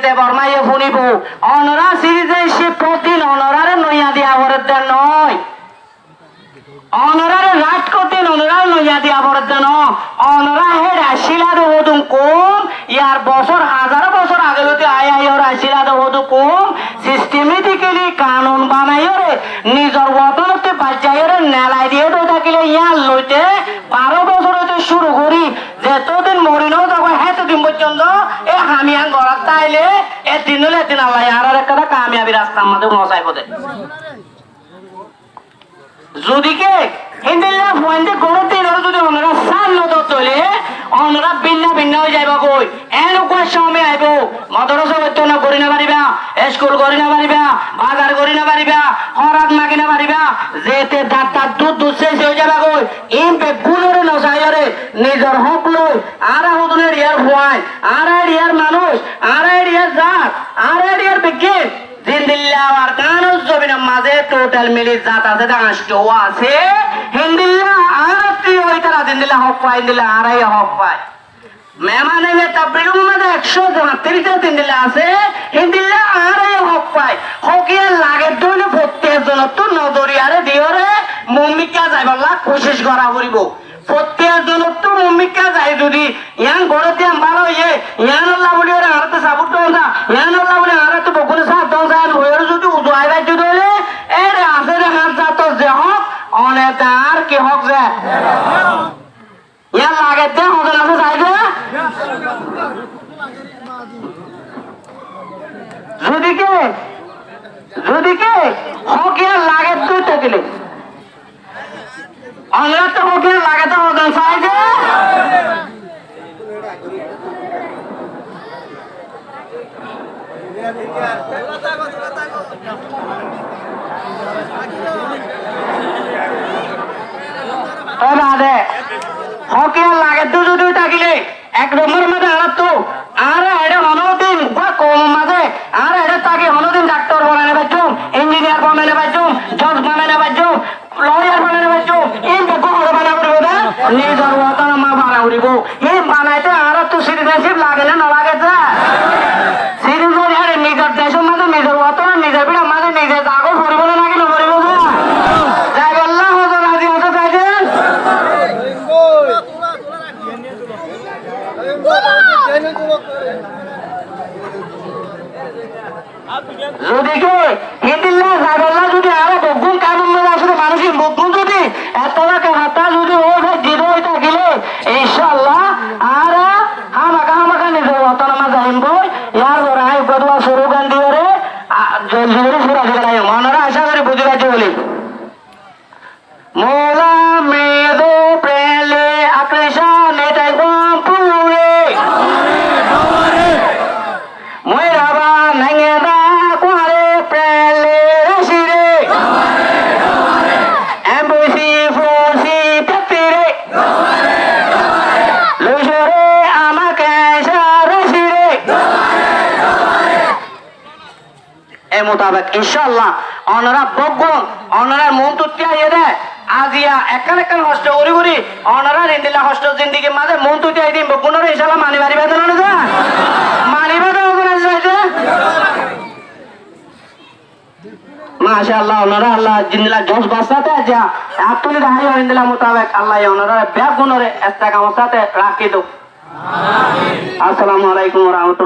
দেবর মাইয়ে শুনিব অনরা সিরিজে সে প্রতিদিন অনরারে নইয়া দিয়া বরদ্দার নয় অনরারে রাত করতেন অনরার নইয়া দিয়া বরদ্দার ন অনরা হেড আশিলাদ হদুম কম ইয়ার বছর হাজার বছর আগে হতে আয় ওর আশিলাদ হদু কম সিস্টেমেটিক্যালি কানুন বানাইরে নিজের বদলতে বাচ্চাইরে নেলাই দিয়ে তো থাকিলে ইয়ার লইতে 12 বছর হতে শুরু করি যেতদিন মরিনো তখন হেতদিন পর্যন্ত এ হামিয়ান গড়াত তাইলে এ দিনলে দিন আল্লাহ আর একটা কামিয়াবি রাস্তার মধ্যে পৌঁছাই পদে যদি কে হিন্দিল্লা ফুয়েন্টে গড়তে যদি ওনারা সার নত চলে ওনারা ভিন্ন ভিন্ন হয়ে যাইব কই এনেকুৱা সময় আইব মদরসা বেতন করি না পারিবা স্কুল করি না পারিবা বাজার করি না পারিবা খরাক মাগি না পারিবা যেতে দাঁত দুধ দুধ শেষ হয়ে যাবে কই ইম্পে গুলোরে নসাইরে নিজের হক লই আর হুদুনের ইয়ার ফুয়াই আর ইয়ার মানুষ আর ইয়ার জাত আর ইয়ার বিজ্ঞান জিন্দিল্লাহ আর কানুজ জমিনের মাঝে টোটাল মিলি জাত আছে আষ্টও আছে হিন্দিল্লাহ আর তুই ওই তারা জিন্দিল্লাহ হক পাই দিল্লাহ আড়াই হক পায় মেহমান এলে তাবলিগের মধ্যে 132টা জিন্দিল্লাহ আছে হিন্দিল্লাহ আড়াই হক পায় হকিয়া লাগে দইলে প্রত্যেকজন তো নজরিয়ারে দিওরে মুমিকা যাইবাল্লাহ কোশিশ করা করিব প্রত্যেকজন তো মুমিকা যাই যদি ইয়ান গড়ে দিয়া ভালো ইয়ে ইয়ান আল্লাহ বলি ওরা আরতে সাবুত না ইয়ান আল্লাহ বলি আরতে বকুল সাহ দন যায় ওর যদি উজুয়াই রাজ্য দইলে এর আছে রে হাত জাত যে হক অনেক আর কি হক যে ইয়ান লাগে দে হজন আছে যাইবে যদি কে হক ইয়ান লাগে তুই থাকিলে আমরা তো হক ইয়ান লাগে তো হজন চাইবে হকিয়া লাগে তো যদি থাকিলে এক নম্বর মাঝে আর তো আর এটা হনদিন কম মাঝে আর এটা তাকে হনদিন ডাক্তার বানানো পারছুম ইঞ্জিনিয়ার বানানো পারছুম জজ বানানো পারছুম লয়ার বানানো পারছুম এই বেগুন বানা করিব না নিজের ওয়াতান মা বানা করিব এই বানাইতে আর তো সিটিজেনশিপ লাগে না লাগে যা সিটিজেন আরে নিজের দেশের মাঝে নিজের ওয়াতান নিজের বিড়া মাঝে নিজের জাগো করিব না নাকি না করিব না যাই আল্লাহ হযরত রাজি হতে চাইছেন যদি কে হিন্দিল্লাহ জাগাল্লাহ যদি আরো বগুন কানুন মেলে আসলে মানুষের বগুন যদি এত টাকা হাতা যদি ও ভাই দিল হয়ে থাকিলে ইনশাআল্লাহ আর হামাকা নিজের অতনামা যাইম বই ইয়ার রায় গদুয়া সরুগান দিয়ে রে জলজুরি পুরা দিলাই মনরা আশা করে বুঝি পাইছে বলি মোলা মেদো প্রেলে আকৃষা নেটাই গম পুরে মই রাবা নাঙে দা কোয়ারে প্রেলে রশিরে এমবসি ফোসি পেতিরে লুশরে আমাকে রশিরে এ মোতাবেক ইনশাআল্লাহ অনরা বগুন অনরা মন তুতিয়া ইয়ে আজিয়া একান হস্ত করি করি অনরা ইন্দিলা হস্ত জিন্দিগি মাঝে মন তুতিয়া দিম বগুনের ইনশাআল্লাহ মানি বাড়ি বেদন না যা মানি বেদন আছে মাশাআল্লাহ অনরা আল্লাহ জিন্দিলা জোশ বাসাতে যা আপনি দাঁড়িয়ে ইন্দিলা মোতাবেক আল্লাহ অনরা ব্যাগ গুণরে একটা কামসাতে রাখি দাও আমিন আসসালামু আলাইকুম ওয়া রাহমাতুল্লাহ।